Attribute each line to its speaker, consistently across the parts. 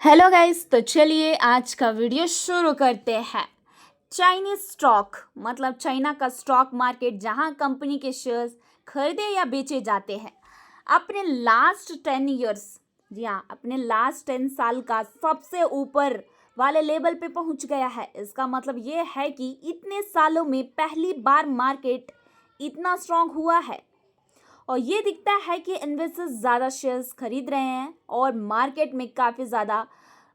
Speaker 1: Hello guys, तो चलिए आज का वीडियो शुरू करते हैं। चाइनीज स्टॉक मतलब चाइना का स्टॉक मार्केट जहां कंपनी के शेयर्स खरीदे या बेचे जाते हैं अपने लास्ट 10 ईयर्स, जी हाँ, अपने लास्ट 10 साल का सबसे ऊपर वाले लेवल पे पहुंच गया है। इसका मतलब ये है कि इतने सालों में पहली बार मार्केट इतना स्ट्रांग हुआ है और ये दिखता है कि इन्वेस्टर्स ज़्यादा शेयर्स खरीद रहे हैं और मार्केट में काफ़ी ज़्यादा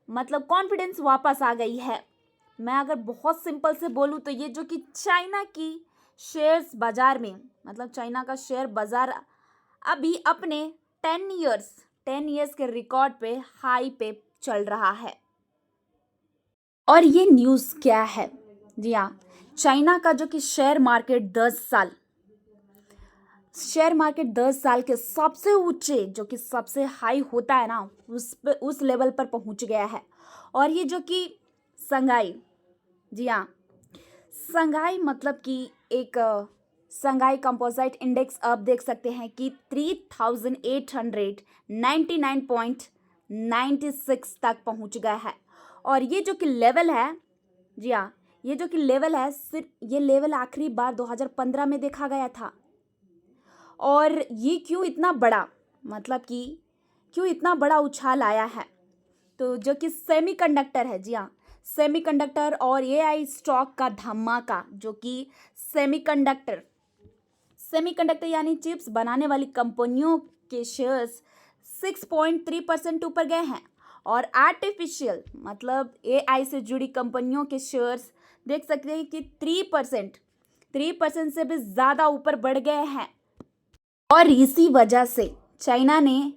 Speaker 1: मतलब कॉन्फिडेंस वापस आ गई है। मैं अगर बहुत सिंपल से बोलूँ तो ये जो कि चाइना की शेयर्स बाज़ार में मतलब चाइना का शेयर बाज़ार अभी अपने 10 ईयर्स के रिकॉर्ड पे हाई पे चल रहा है। और ये न्यूज़ क्या है? जी हाँ, चाइना का जो कि शेयर मार्केट 10 साल के सबसे ऊंचे जो कि सबसे हाई होता है ना उस लेवल पर पहुंच गया है। और ये जो कि संघाई, जी हाँ, संघाई मतलब कि एक संघाई कंपोजिट इंडेक्स आप देख सकते हैं कि 3899.96 तक पहुंच गया है। और ये जो कि लेवल है, जी हाँ, ये जो कि लेवल है सिर्फ ये लेवल आखिरी बार 2015 में देखा गया था। और ये क्यों इतना बड़ा मतलब कि क्यों इतना बड़ा उछाल आया है? तो जो कि सेमीकंडक्टर है, जी हाँ, सेमीकंडक्टर और एआई स्टॉक का धमाका। जो कि सेमीकंडक्टर सेमीकंडक्टर यानी चिप्स बनाने वाली कंपनियों के शेयर्स 6.3% ऊपर गए हैं। और आर्टिफिशियल मतलब एआई से जुड़ी कंपनियों के शेयर्स देख सकते हैं कि 3% से भी ज़्यादा ऊपर बढ़ गए हैं। और इसी वजह से चाइना ने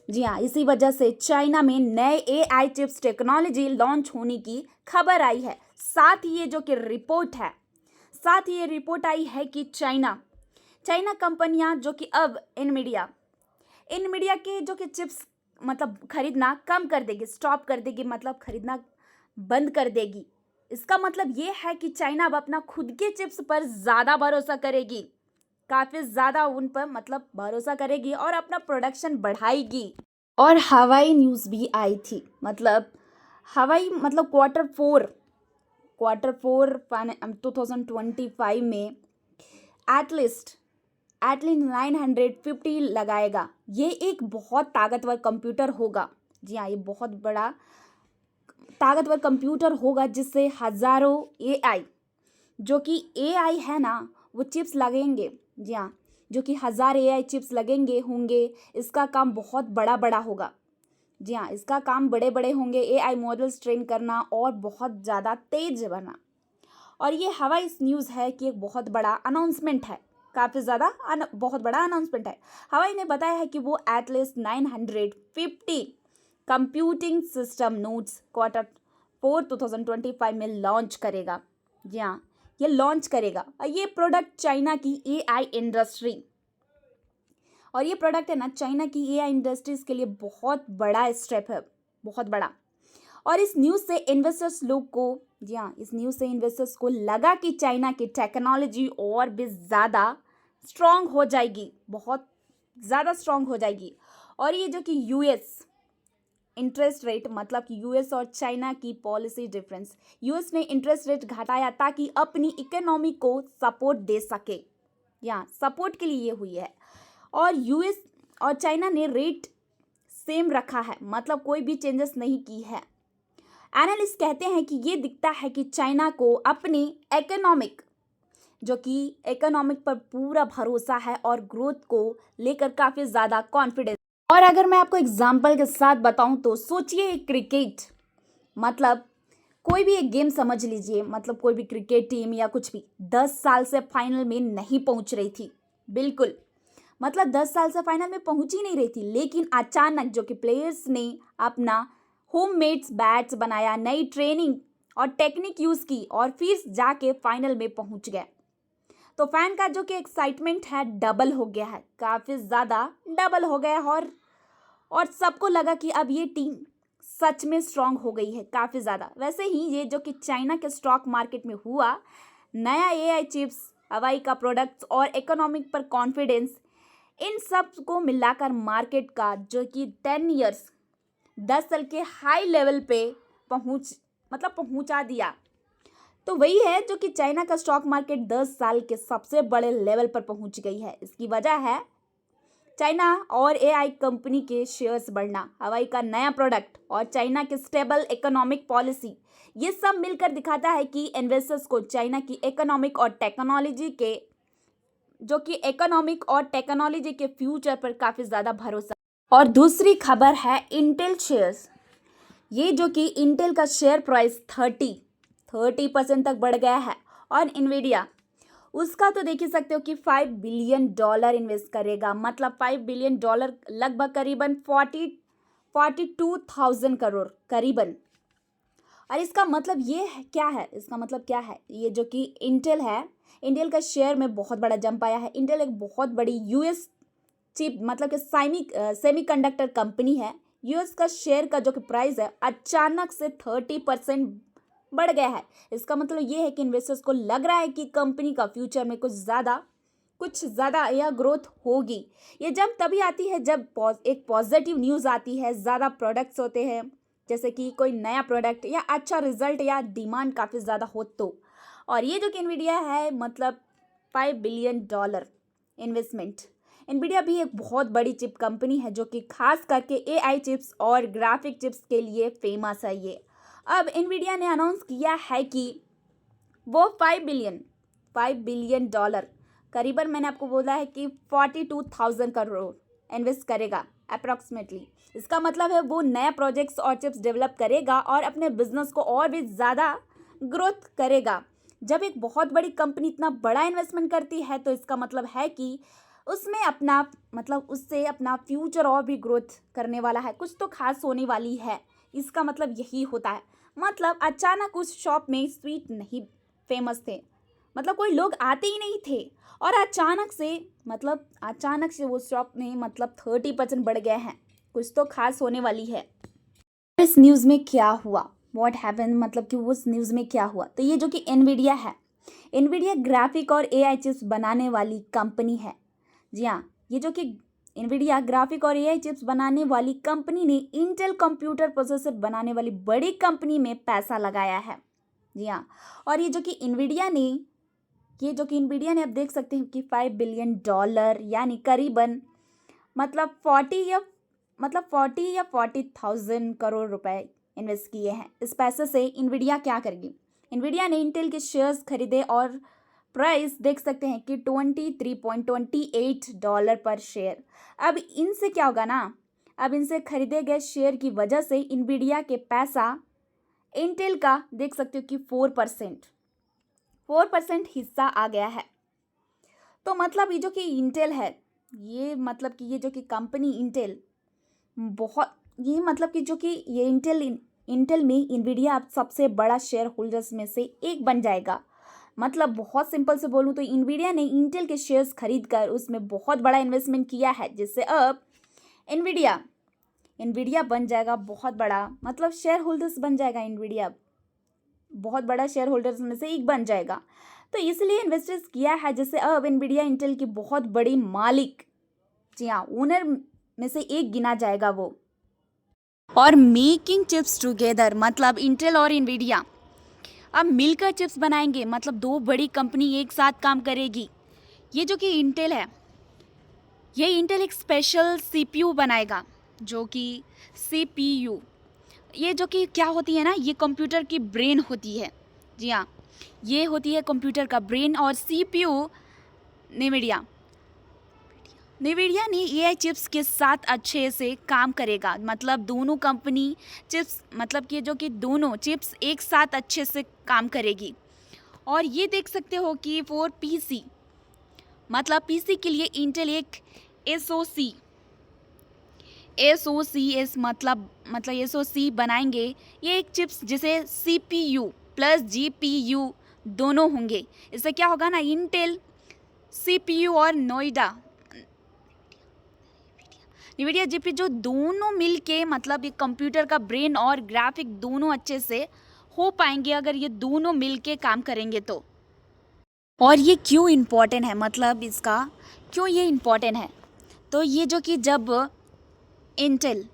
Speaker 1: जी हाँ, इसी वजह से चाइना में नए एआई चिप्स टेक्नोलॉजी लॉन्च होने की खबर आई है। साथ ही ये रिपोर्ट आई है कि चाइना कंपनियां जो कि अब इनमीडिया के जो कि चिप्स मतलब खरीदना कम कर देगी, स्टॉप कर देगी, मतलब खरीदना बंद कर देगी। इसका मतलब ये है कि चाइना अब अपना खुद के चिप्स पर ज़्यादा भरोसा करेगी, काफ़ी ज़्यादा उन पर मतलब भरोसा करेगी और अपना प्रोडक्शन बढ़ाएगी। और हवाई न्यूज़ भी आई थी, मतलब हवाई मतलब क्वार्टर फोर 2025 में एटलीस्ट एटलीस्ट 950 लगाएगा। ये एक बहुत ताकतवर कंप्यूटर होगा। जी हाँ, ये बहुत बड़ा ताकतवर कंप्यूटर होगा जिससे हज़ारों एआई जो कि एआई है ना वो चिप्स लगेंगे। जी हाँ, जो कि 1000 एआई चिप्स लगेंगे होंगे। इसका काम बहुत बड़ा बड़ा होगा। जी हाँ, इसका काम बड़े बड़े होंगे, एआई मॉडल्स ट्रेन करना और बहुत ज़्यादा तेज बना। और ये हवाई इस न्यूज़ है कि एक बहुत बड़ा अनाउंसमेंट है, काफ़ी ज़्यादा बहुत बड़ा अनाउंसमेंट है। हवाई ने बताया है कि वो at least 950 computing system nodes quarter 4 2025 में लॉन्च करेगा। जी हाँ, ये लॉन्च करेगा। और ये प्रोडक्ट चाइना की एआई इंडस्ट्री और ये प्रोडक्ट है ना चाइना की एआई इंडस्ट्रीज के लिए बहुत बड़ा स्टेप है, बहुत बड़ा। और इस न्यूज़ से इन्वेस्टर्स लोग को जी हाँ, इस न्यूज़ से इन्वेस्टर्स को लगा कि चाइना की टेक्नोलॉजी और भी ज़्यादा स्ट्रॉन्ग हो जाएगी, बहुत ज़्यादा स्ट्रॉन्ग हो जाएगी। और ये जो कि यूएस इंटरेस्ट रेट मतलब कि यूएस और चाइना की पॉलिसी डिफरेंस, यूएस ने इंटरेस्ट रेट घटाया ताकि अपनी इकोनॉमी को सपोर्ट दे सके, या सपोर्ट के लिए ये हुई है। और यूएस और चाइना ने रेट सेम रखा है, मतलब कोई भी चेंजेस नहीं की है। एनालिस्ट कहते हैं कि ये दिखता है कि चाइना को अपनी इकोनॉमिक पर पूरा भरोसा है और ग्रोथ को लेकर काफ़ी ज़्यादा कॉन्फिडेंस। और अगर मैं आपको एग्जांपल के साथ बताऊं तो सोचिए क्रिकेट, मतलब कोई भी एक गेम समझ लीजिए, मतलब कोई भी क्रिकेट टीम या कुछ भी 10 साल से फाइनल में नहीं पहुंच रही थी, बिल्कुल, मतलब 10 साल से फाइनल में पहुंच ही नहीं रही थी। लेकिन अचानक जो कि प्लेयर्स ने अपना होममेड्स बैट्स बनाया, नई ट्रेनिंग और टेक्निक यूज़ की और फिर जाके फाइनल में पहुंच गए, तो फैन का जो कि एक्साइटमेंट है डबल हो गया है, काफ़ी ज़्यादा डबल हो गया है। और सबको लगा कि अब ये टीम सच में स्ट्रांग हो गई है काफ़ी ज़्यादा। वैसे ही ये जो कि चाइना के स्टॉक मार्केट में हुआ, नया एआई चिप्स, हवाई का प्रोडक्ट्स और इकोनॉमिक पर कॉन्फिडेंस, इन सब को मिलाकर मार्केट का जो कि 10 साल के हाई लेवल पे पहुंचा दिया। तो वही है जो कि चाइना का स्टॉक मार्केट 10 साल के सबसे बड़े लेवल पर पहुंच गई है। इसकी वजह है चाइना और एआई कंपनी के शेयर्स बढ़ना, हवाई का नया प्रोडक्ट और चाइना की स्टेबल इकोनॉमिक पॉलिसी। ये सब मिलकर दिखाता है कि इन्वेस्टर्स को चाइना की इकोनॉमिक और टेक्नोलॉजी के फ्यूचर पर काफ़ी ज़्यादा भरोसा। और दूसरी खबर है इंटेल शेयर्स। ये जो कि इंटेल का शेयर प्राइस 30% तक बढ़ गया है। और इन्विडिया उसका तो देख ही सकते हो कि $5 बिलियन इन्वेस्ट करेगा, मतलब $5 बिलियन लगभग करीबन 42,000 करोड़ करीबन। और इसका मतलब ये है क्या है, इसका मतलब क्या है, ये जो कि इंटेल है, इंटेल का शेयर में बहुत बड़ा जंप आया है। इंटेल एक बहुत बड़ी यूएस चिप मतलब कि सेमीकंडक्टर कंपनी है। यूएस का शेयर का जो कि प्राइस है अचानक से 30% बढ़ गया है। इसका मतलब ये है कि इन्वेस्टर्स को लग रहा है कि कंपनी का फ्यूचर में कुछ ज़्यादा यह ग्रोथ होगी। ये जब तभी आती है जब एक पॉजिटिव न्यूज़ आती है, ज़्यादा प्रोडक्ट्स होते हैं, जैसे कि कोई नया प्रोडक्ट या अच्छा रिजल्ट या डिमांड काफ़ी ज़्यादा हो तो। और ये जो कि एनवीडिया है मतलब $5 बिलियन इन्वेस्टमेंट। एनवीडिया भी एक बहुत बड़ी चिप कंपनी है जो कि खास करके एआई चिप्स और ग्राफिक चिप्स के लिए फेमस है। ये अब एनवीडिया ने अनाउंस किया है कि वो $5 बिलियन करीबन मैंने आपको बोला है कि 42,000 करोड़ इन्वेस्ट करेगा अप्रॉक्सीमेटली। इसका मतलब है वो नया प्रोजेक्ट्स और चिप्स डेवलप करेगा और अपने बिजनेस को और भी ज़्यादा ग्रोथ करेगा। जब एक बहुत बड़ी कंपनी इतना बड़ा इन्वेस्टमेंट करती है तो इसका मतलब है कि उसमें उससे अपना फ्यूचर और भी ग्रोथ करने वाला है, कुछ तो खास होने वाली है। इसका मतलब यही होता है। मतलब अचानक उस शॉप में स्वीट नहीं फेमस थे, मतलब कोई लोग आते ही नहीं थे और अचानक से वो शॉप में 30% बढ़ गए हैं। कुछ तो खास होने वाली है। इस न्यूज़ में क्या हुआ, व्हाट हैपन, मतलब कि उस न्यूज़ में क्या हुआ, तो ये जो कि एनवीडिया है, एनवीडिया ग्राफिक और एआई चिप्स बनाने वाली कंपनी है। जी हाँ, ये जो कि एनवीडिया ग्राफिक और एआई चिप्स बनाने वाली कंपनी ने इंटेल कंप्यूटर प्रोसेसर बनाने वाली बड़ी कंपनी में पैसा लगाया है। जी हाँ, और ये जो कि एनवीडिया ने आप देख सकते हैं कि $5 बिलियन यानी करीबन 40,000 करोड़ रुपए इन्वेस्ट किए हैं। इस पैसे से एनवीडिया क्या करेगी, एनवीडिया ने इंटेल के शेयर्स खरीदे और प्राइस देख सकते हैं कि $23.28 पर शेयर। अब इनसे क्या होगा ना, अब इनसे खरीदे गए शेयर की वजह से एनवीडिया के पैसा इंटेल का देख सकते हो कि 4% हिस्सा आ गया है। तो मतलब ये जो कि इंटेल है, ये जो कि कंपनी इंटेल इंटेल में एनवीडिया अब सबसे बड़ा शेयर होल्डर्स में से एक बन जाएगा। मतलब बहुत सिंपल से बोलूँ तो एनवीडिया ने इंटेल के शेयर्स खरीद कर उसमें बहुत बड़ा इन्वेस्टमेंट किया है, जिससे अब एनवीडिया बन जाएगा बहुत बड़ा, मतलब शेयर होल्डर्स बन जाएगा। एनवीडिया बहुत बड़ा शेयर होल्डर्स में से एक बन जाएगा। तो इसलिए इन्वेस्टर्स किया है, जिससे अब एनवीडिया इंटेल की बहुत बड़ी मालिक, जी हाँ, ओनर में से एक गिना जाएगा वो। और मेकिंग चिप्स टुगेदर, मतलब इंटेल और एनवीडिया अब मिलकर चिप्स बनाएंगे, मतलब दो बड़ी कंपनी एक साथ काम करेगी। ये जो कि इंटेल है, ये इंटेल एक स्पेशल सीपीयू बनाएगा, जो कि सीपीयू, ये जो कि क्या होती है ना, ये कंप्यूटर की ब्रेन होती है। जी हाँ, ये होती है कंप्यूटर का ब्रेन। और सीपीयू नेविडिया ने एआई चिप्स के साथ अच्छे से काम करेगा, मतलब दोनों कंपनी चिप्स, मतलब कि जो कि दोनों चिप्स एक साथ अच्छे से काम करेगी। और ये देख सकते हो कि फॉर पीसी, मतलब पीसी के लिए इंटेल एक एसओसी बनाएंगे। ये एक चिप्स जिसे सीपीयू प्लस जीपीयू दोनों होंगे। इससे क्या होगा ना, इंटेल सीपीयू और NVIDIA जीपी जो दोनों मिलके, मतलब ये कंप्यूटर का ब्रेन और ग्राफिक दोनों अच्छे से हो पाएंगे अगर ये दोनों मिलके काम करेंगे तो। और ये क्यों इम्पोर्टेंट है, मतलब इसका क्यों ये इम्पोर्टेंट है, तो ये जो कि जब इंटेल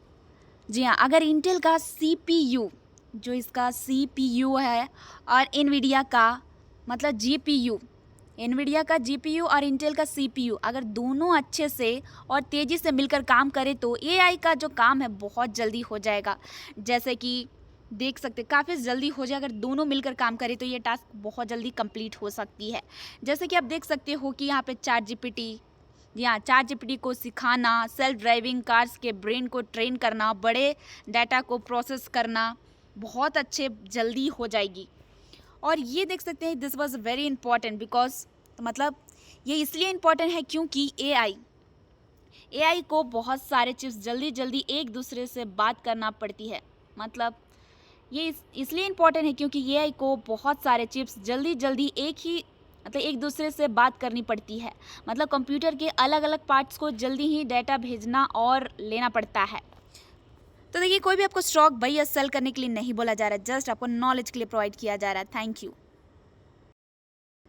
Speaker 1: जी हाँ, अगर इंटेल का CPU, जो इसका CPU है, और एनवीडिया का मतलब GPU, एनवीडिया का GPU और इंटेल का CPU अगर दोनों अच्छे से और तेज़ी से मिलकर काम करें तो AI का जो काम है बहुत जल्दी हो जाएगा। जैसे कि देख सकते काफ़ी जल्दी हो जाए, अगर दोनों मिलकर काम करें तो ये टास्क बहुत जल्दी कंप्लीट हो सकती है। जैसे कि आप देख सकते हो कि यहाँ पे ChatGPT, या ChatGPT को सिखाना, सेल्फ ड्राइविंग कार्स के ब्रेन को ट्रेन करना, बड़े डाटा को प्रोसेस करना बहुत अच्छे जल्दी हो जाएगी। और ये देख सकते हैं this was very important because, मतलब ये इसलिए इम्पॉर्टेंट है क्योंकि एआई को बहुत सारे चिप्स जल्दी जल्दी एक दूसरे से बात करना पड़ती है। मतलब ये इसलिए इम्पॉर्टेंट है क्योंकि एआई को बहुत सारे चिप्स जल्दी जल्दी एक दूसरे से बात करनी पड़ती है। मतलब कंप्यूटर के अलग अलग पार्ट्स को जल्दी ही डाटा भेजना और लेना पड़ता है। तो देखिए, कोई भी आपको स्टॉक बाई या सेल करने के लिए नहीं बोला जा रहा है, जस्ट आपको नॉलेज के लिए प्रोवाइड किया जा रहा है। Thank you.